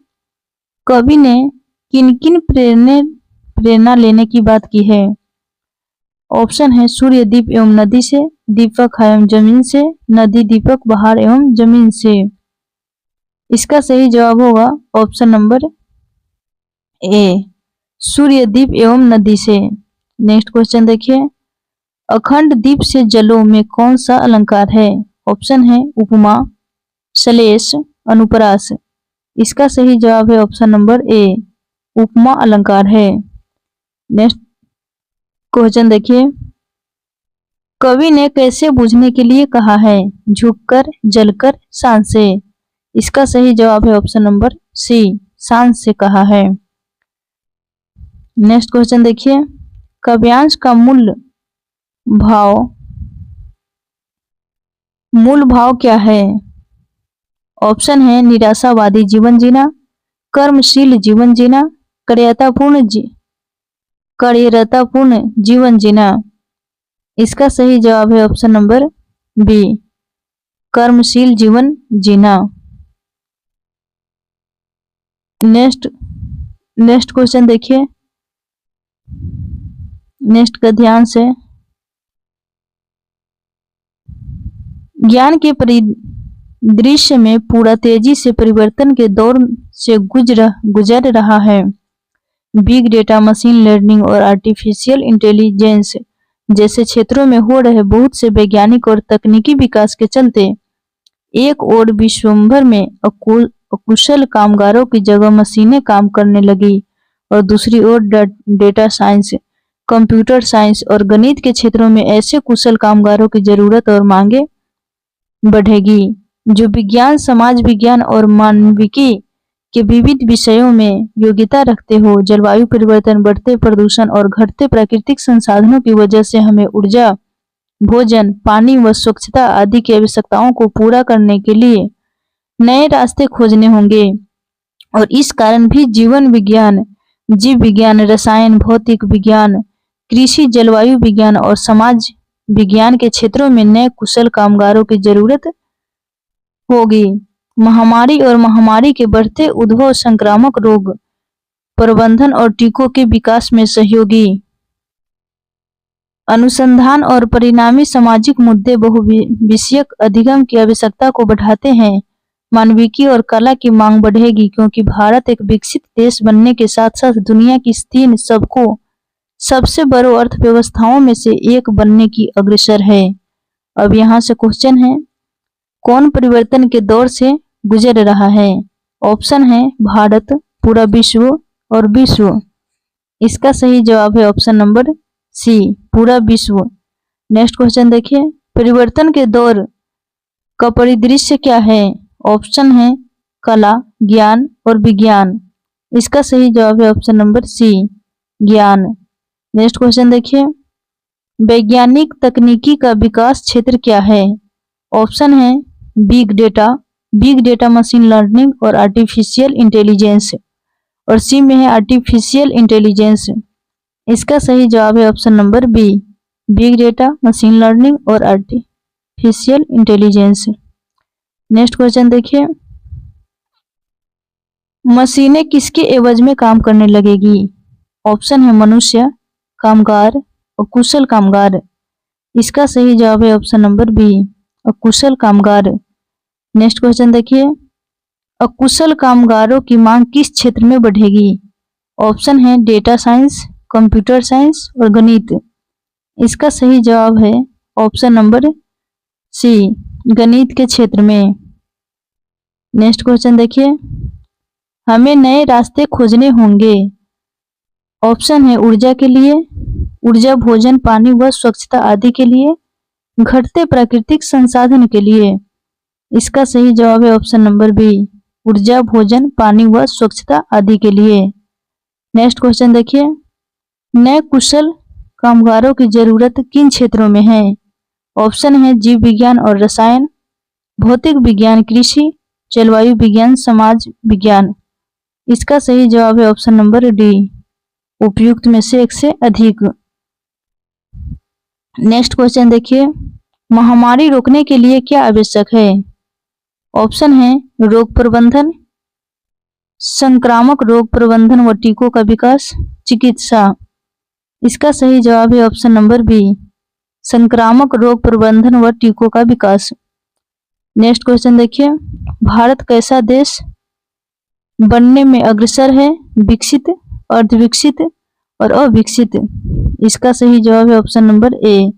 कवि ने किन किन प्रेरणा लेने की बात की है? ऑप्शन है सूर्य, दीप एवं नदी से, दीपक एवं जमीन से, नदी, दीपक, पहाड़ एवं जमीन से। इसका सही जवाब होगा ऑप्शन नंबर ए, सूर्य, दीप एवं नदी से। नेक्स्ट क्वेश्चन देखिए। अखंड दीप से जलो में कौन सा अलंकार है? ऑप्शन है उपमा, श्लेष, अनुप्रास। इसका सही जवाब है ऑप्शन नंबर ए, उपमा अलंकार है। नेक्स्ट क्वेश्चन देखिए। कवि ने कैसे बूझने के लिए कहा है? झुककर, जलकर, शान से। इसका सही जवाब है ऑप्शन नंबर सी, शान से कहा है। नेक्स्ट क्वेश्चन देखिए। काव्यांश का मूल भाव क्या है? ऑप्शन है निराशावादी जीवन जीना, कर्मशील जीवन जीना, करियतापूर्ण जीवन जीना। इसका सही जवाब है ऑप्शन नंबर बी, कर्मशील जीवन जीना। नेक्स्ट क्वेश्चन देखिए। नेक्स्ट का ध्यान से। ज्ञान के परिदृश्य में पूरा तेजी से परिवर्तन के दौर से गुजर रहा है। बिग डेटा, मशीन लर्निंग और आर्टिफिशियल इंटेलिजेंस जैसे क्षेत्रों में हो रहे बहुत से वैज्ञानिक और तकनीकी विकास के चलते एक ओर विश्वभर में अकुशल कामगारों की जगह मशीनें काम करने लगी और दूसरी ओर डेटा साइंस, कंप्यूटर साइंस और गणित के क्षेत्रों में ऐसे कुशल कामगारों की जरूरत और मांगे बढ़ेगी जो विज्ञान, समाज विज्ञान और मानविकी के विविध विषयों में योग्यता रखते हो। जलवायु परिवर्तन, बढ़ते प्रदूषण और घटते प्राकृतिक संसाधनों की वजह से हमें ऊर्जा, भोजन, पानी व स्वच्छता आदि की आवश्यकताओं को पूरा करने के लिए नए रास्ते खोजने होंगे और इस कारण भी जीवन विज्ञान, जीव विज्ञान, रसायन, भौतिक विज्ञान, कृषि, जलवायु विज्ञान और समाज विज्ञान के क्षेत्रों में नए कुशल कामगारों की जरूरत होगी। महामारी और महामारी के बढ़ते उद्भव संक्रामक रोग प्रबंधन और टीकों के विकास में सहयोगी। अनुसंधान और परिणामी सामाजिक मुद्दे बहुविषयक अधिगम की आवश्यकता को बढ़ाते हैं। मानविकी और कला की मांग बढ़ेगी क्योंकि भारत एक विकसित देश बनने के साथ साथ दुनिया की 3 सबसे बड़ो अर्थव्यवस्थाओं में से एक बनने की अग्रसर है। अब यहाँ से क्वेश्चन है, कौन परिवर्तन के दौर से गुजर रहा है? ऑप्शन है भारत, पूरा विश्व और विश्व। इसका सही जवाब है ऑप्शन नंबर सी, पूरा विश्व। नेक्स्ट क्वेश्चन देखिए, परिवर्तन के दौर का परिदृश्य क्या है? ऑप्शन है कला, ज्ञान और विज्ञान। इसका सही जवाब है ऑप्शन नंबर सी, ज्ञान। नेक्स्ट क्वेश्चन देखिए, वैज्ञानिक तकनीकी का विकास क्षेत्र क्या है? ऑप्शन है बिग डेटा, मशीन लर्निंग और आर्टिफिशियल इंटेलिजेंस, और सी में है आर्टिफिशियल इंटेलिजेंस। इसका सही जवाब है option number B, big data, machine learning और आर्टिफिशियल इंटेलिजेंस। नेक्स्ट क्वेश्चन देखिए, मशीनें किसके एवज में काम करने लगेगी? ऑप्शन है मनुष्य, कामगार और कुशल कामगार। इसका सही जवाब है ऑप्शन नंबर बी, अकुशल कामगार। नेक्स्ट क्वेश्चन देखिए, अकुशल कामगारों की मांग किस क्षेत्र में बढ़ेगी? ऑप्शन है डेटा साइंस, कंप्यूटर साइंस और गणित। इसका सही जवाब है ऑप्शन नंबर सी, गणित के क्षेत्र में। नेक्स्ट क्वेश्चन देखिए, हमें नए रास्ते खोजने होंगे। ऑप्शन है ऊर्जा के लिए, ऊर्जा, भोजन, पानी व स्वच्छता आदि के लिए, घटते प्राकृतिक संसाधन के लिए। इसका सही जवाब है ऑप्शन नंबर बी, ऊर्जा, भोजन, पानी व स्वच्छता आदि के लिए। नेक्स्ट क्वेश्चन देखिए, नए कुशल कामगारों की जरूरत किन क्षेत्रों में है? ऑप्शन है जीव विज्ञान और रसायन, भौतिक विज्ञान, कृषि, जलवायु विज्ञान, समाज विज्ञान। इसका सही जवाब है ऑप्शन नंबर डी, उपयुक्त में से एक से अधिक। नेक्स्ट क्वेश्चन देखिए, महामारी रोकने के लिए क्या आवश्यक है? ऑप्शन है रोग प्रबंधन, संक्रामक रोग प्रबंधन व टीकों का विकास, चिकित्सा। इसका सही जवाब है ऑप्शन नंबर बी, संक्रामक रोग प्रबंधन व टीकों का विकास। नेक्स्ट क्वेश्चन देखिए, भारत कैसा देश बनने में अग्रसर है? विकसित, अर्धविकसित और अविकसित। इसका सही जवाब है ऑप्शन नंबर ए,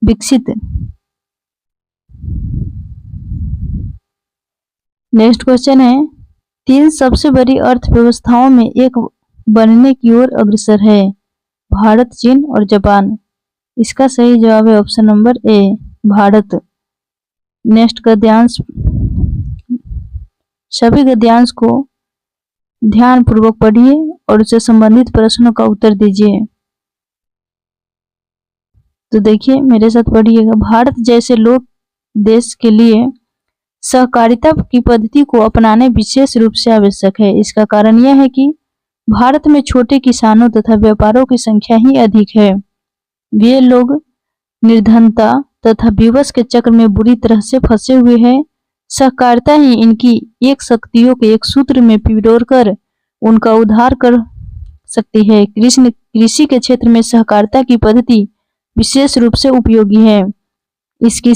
विकसित। नेक्स्ट क्वेश्चन है, 3 सबसे बड़ी अर्थव्यवस्थाओं में एक बनने की ओर अग्रसर है? भारत, चीन और जापान। इसका सही जवाब है option number A, Bharat. Next गद्यांश, सभी गद्यांश को ध्यान पूर्वक पढ़िए और उससे संबंधित प्रश्नों का उत्तर दीजिए। तो देखिए मेरे साथ पढ़िएगा, भारत जैसे लोक देश के लिए सहकारिता की पद्धति को अपनाने विशेष रूप से आवश्यक है। इसका कारण यह है कि भारत में छोटे किसानों तथा व्यापारों की संख्या ही अधिक है। वे लोग निर्धनता तथा विवश के चक्र में बुरी तरह से फंसे हुए हैं। सहकारिता ही इनकी एक शक्तियों के एक सूत्र में पिरोकर उनका उद्धार कर सकती है। कृषि के क्षेत्र में सहकारिता की पद्धति विशेष रूप से उपयोगी है। इसकी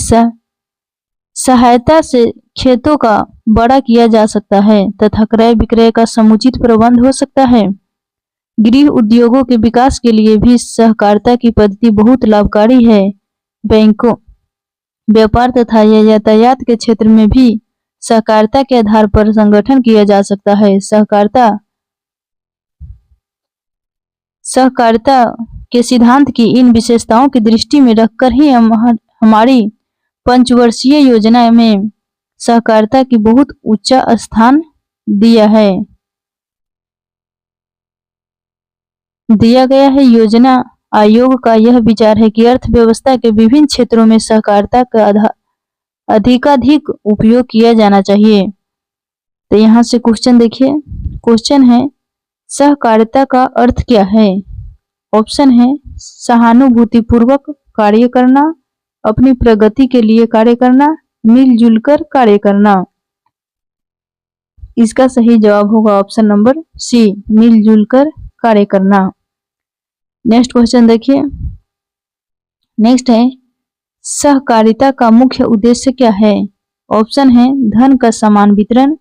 सहायता से खेतों का बड़ा किया जा सकता है तथा क्रय विक्रय का समुचित प्रबंध हो सकता है। गृह उद्योगों के विकास के लिए भी सहकारिता की पद्धति बहुत लाभकारी है। बैंकों, व्यापार तथा यातायात के क्षेत्र में भी सहकारिता के आधार पर संगठन किया जा सकता है। सहकारिता के सिद्धांत की इन विशेषताओं की दृष्टि में रखकर ही हमारी पंचवर्षीय योजना में सहकारिता की बहुत ऊंचा स्थान दिया गया है। योजना आयोग का यह विचार है कि अर्थव्यवस्था के विभिन्न क्षेत्रों में सहकारिता का अधिकाधिक उपयोग किया जाना चाहिए। तो यहाँ से क्वेश्चन देखिए, क्वेश्चन है सहकारिता का अर्थ क्या है? ऑप्शन है सहानुभूतिपूर्वक कार्य करना, अपनी प्रगति के लिए कार्य करना, मिलजुल कर कार्य करना। इसका सही जवाब होगा ऑप्शन नंबर सी, मिलजुल कर कार्य करना। नेक्स्ट क्वेश्चन देखिए। नेक्स्ट है, सहकारिता का मुख्य उद्देश्य क्या है? ऑप्शन है धन का समान वितरण,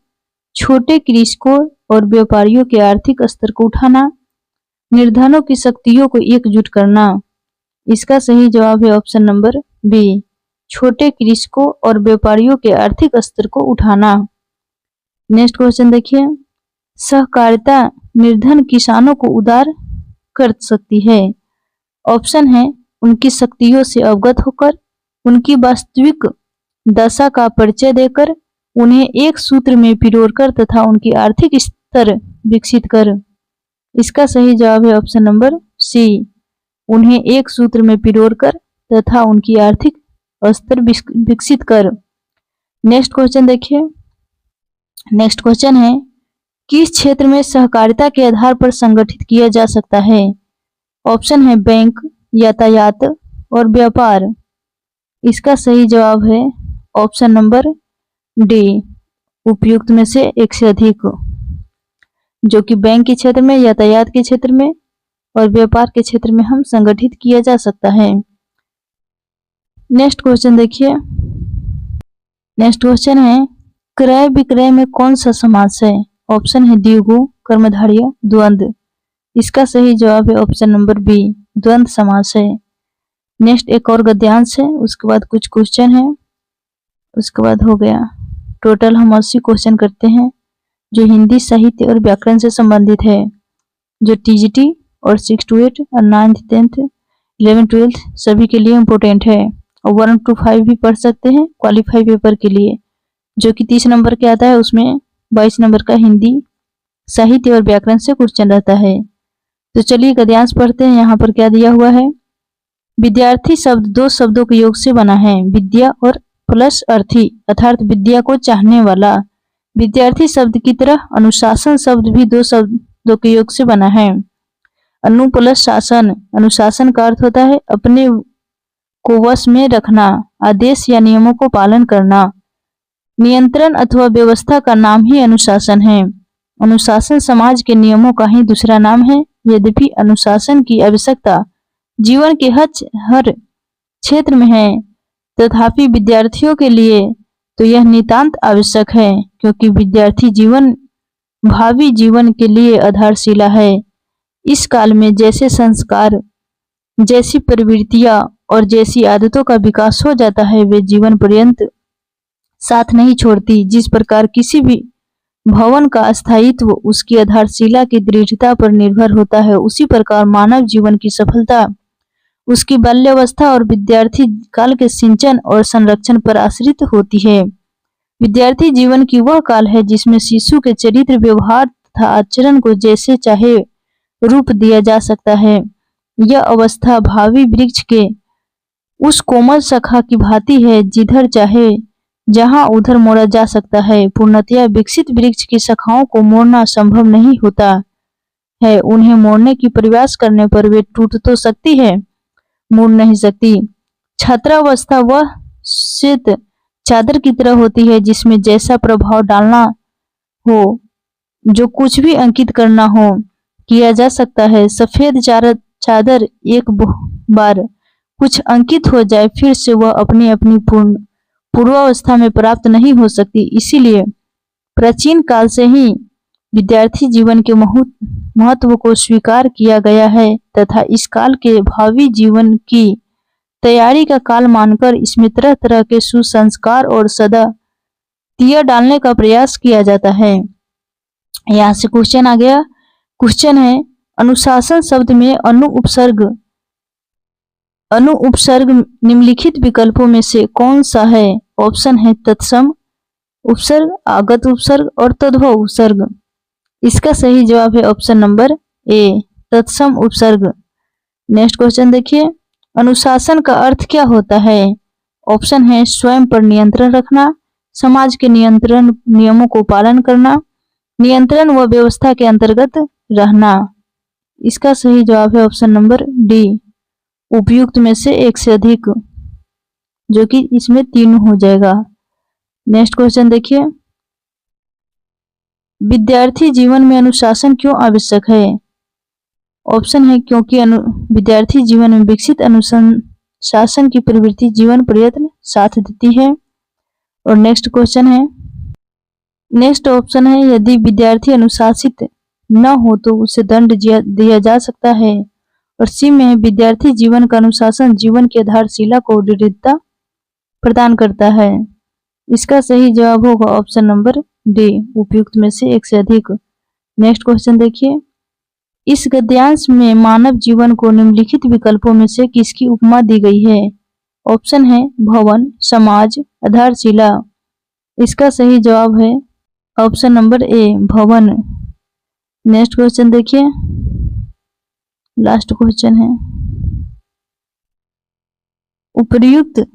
छोटे कृषकों और व्यापारियों के आर्थिक स्तर को उठाना, निर्धनों की शक्तियों को एकजुट करना। इसका सही जवाब है ऑप्शन नंबर बी, छोटे कृषकों और व्यापारियों के आर्थिक स्तर को उठाना। नेक्स्ट क्वेश्चन देखिए। सहकारिता निर्धन किसानों को उदार कर सकती है। ऑप्शन है उनकी शक्तियों से अवगत होकर, उनकी वास्तविक दशा का परिचय देकर, उन्हें एक सूत्र में पिरोकर तथा उनकी आर्थिक स्तर विकसित कर। इसका सही जवाब है ऑप्शन नंबर सी, उन्हें एक सूत्र में पिरोकर तथा उनकी आर्थिक स्तर विकसित कर। नेक्स्ट क्वेश्चन देखिए। नेक्स्ट क्वेश्चन है, किस क्षेत्र में सहकारिता के आधार पर संगठित किया जा सकता है? ऑप्शन है बैंक, यातायात और व्यापार। इसका सही जवाब है ऑप्शन नंबर डी, उपयुक्त में से एक से अधिक, जो कि बैंक के क्षेत्र में, यातायात के क्षेत्र में और व्यापार के क्षेत्र में हम संगठित किया जा सकता है। नेक्स्ट क्वेश्चन देखिए। नेक्स्ट क्वेश्चन है, क्रय विक्रय में कौन सा समास है? ऑप्शन है द्विगु, कर्मधारय, द्वंद्व। इसका सही जवाब है ऑप्शन नंबर बी, द्वंद्व समास है। नेक्स्ट एक और गद्यांश है, उसके बाद कुछ क्वेश्चन है, उसके बाद हो गया। टोटल हम 80 क्वेश्चन करते हैं जो हिंदी साहित्य और व्याकरण से संबंधित है, जो टीजीटी और 6 to 8 और 9th 10th 11th 12th सभी के लिए इम्पोर्टेंट है। और 1 to 5 भी पढ़ सकते हैं क्वालिफाई पेपर के लिए, जो कि 30 नंबर के आता है। उसमें 22 नंबर का हिंदी साहित्य और व्याकरण से क्वेश्चन रहता है। तो चलिए गद्यांश पढ़ते हैं। यहाँ पर क्या दिया हुआ है? विद्यार्थी शब्द दो शब्दों के योग से बना है, विद्या और प्लस अर्थी, अर्थात विद्या को चाहने वाला। विद्यार्थी शब्द की तरह अनुशासन शब्द भी दो शब्दों के योग से बना है। अनु प्लस शासन, अनुशासन का अर्थ होता है अपने को वश में रखना, आदेश या नियमों को पालन करना। नियंत्रण अथवा व्यवस्था का नाम ही अनुशासन है। अनुशासन समाज के नियमों का ही दूसरा नाम है। यद्यपि अनुशासन की आवश्यकता जीवन के हर क्षेत्र में है, तथापि विद्यार्थियों के लिए तो यह नितांत आवश्यक है, क्योंकि विद्यार्थी जीवन भावी जीवन के लिए आधारशिला है। इस काल में जैसे संस्कार, जैसी प्रवृत्तियां और जैसी आदतों का विकास हो जाता है, वे जीवन पर्यंत साथ नहीं छोड़ती। जिस प्रकार किसी भी भवन का स्थायित्व उसकी आधारशिला की दृढ़ता पर निर्भर होता है, उसी प्रकार मानव जीवन की सफलता उसकी बाल्यावस्था और विद्यार्थी काल के सिंचन और संरक्षण पर आश्रित होती है। विद्यार्थी जीवन की वह काल है जिसमें शिशु के चरित्र, व्यवहार तथा आचरण को जैसे चाहे रूप दिया जा सकता है। यह अवस्था भावी वृक्ष के उस कोमल शाखा की भांति है, जिधर चाहे जहां उधर मोड़ा जा सकता है। पूर्णतया विकसित वृक्ष की शाखाओं को मोड़ना संभव नहीं होता है। उन्हें मोड़ने की प्रयास करने पर वे टूट तो सकती है, मुड़ नहीं सकती। छात्रावस्था वह श्वेत चादर की तरह होती है जिसमें जैसा प्रभाव डालना हो, जो कुछ भी अंकित करना हो, किया जा सकता है। सफेद चादर एक बार कुछ अंकित हो जाए, फिर से वह अपनी अपनी पूर्वावस्था में प्राप्त नहीं हो सकती। इसीलिए प्राचीन काल से ही विद्यार्थी जीवन के महत्व को स्वीकार किया गया है तथा इस काल के भावी जीवन की तैयारी का काल मानकर इसमें तरह तरह के सुसंस्कार और सदा दिया डालने का प्रयास किया जाता है। यहाँ से क्वेश्चन आ गया। क्वेश्चन है, अनुशासन शब्द में अनु उपसर्ग निम्नलिखित विकल्पों में से कौन सा है? ऑप्शन है तत्सम उपसर्ग, आगत उपसर्ग और तद्भव उपसर्ग। इसका सही जवाब है ऑप्शन नंबर ए, तत्सम उपसर्ग। नेक्स्ट क्वेश्चन देखिए, अनुशासन का अर्थ क्या होता है? ऑप्शन है स्वयं पर नियंत्रण रखना, समाज के नियंत्रण नियमों को पालन करना, नियंत्रण व व्यवस्था के अंतर्गत रहना। इसका सही जवाब है ऑप्शन नंबर डी, उपयुक्त में से एक से अधिक, जो कि इसमें तीनों हो जाएगा। नेक्स्ट क्वेश्चन देखिए, विद्यार्थी जीवन में अनुशासन क्यों आवश्यक है? ऑप्शन है क्योंकि विद्यार्थी जीवन में विकसित अनुशासन की प्रवृत्ति जीवन प्रयत्न साथ देती है। और नेक्स्ट ऑप्शन है यदि विद्यार्थी अनुशासित न हो तो उसे दंड दिया जा सकता है। और सी में है विद्यार्थी जीवन का अनुशासन जीवन की आधारशिला को दृढ़ता प्रदान करता है। इसका सही जवाब होगा ऑप्शन नंबर डी, उपयुक्त में से एक से अधिक। नेक्स्ट क्वेश्चन देखिए, इस गद्यांश में मानव जीवन को निम्नलिखित विकल्पों में से किसकी उपमा दी गई है? ऑप्शन है भवन, समाज, आधारशिला। इसका सही जवाब है ऑप्शन नंबर ए, भवन। नेक्स्ट क्वेश्चन देखिए, लास्ट क्वेश्चन है, उपर्युक्त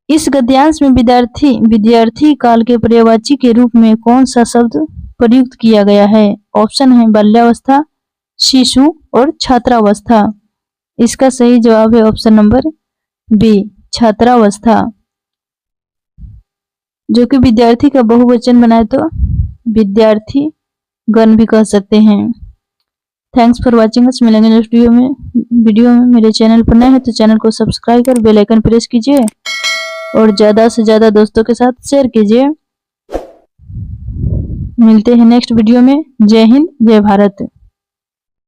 इस गद्यांश में विद्यार्थी काल के पर्यायवाची के रूप में कौन सा शब्द प्रयुक्त किया गया है? ऑप्शन है बाल्यावस्था, शिशु और छात्रावस्था। इसका सही जवाब है ऑप्शन नंबर बी, छात्रावस्था, जो कि विद्यार्थी का बहुवचन बनाए तो विद्यार्थी गण भी कह सकते हैं। Thanks for watching us. मिलेंगे नेक्स्ट वीडियो में। मेरे चैनल पर नए हैं तो चैनल को सब्सक्राइब कर बेल आइकन प्रेस कीजिए और ज़्यादा से ज़्यादा दोस्तों के साथ शेयर कीजिए। मिलते हैं नेक्स्ट वीडियो में। जय हिंद, जय भारत।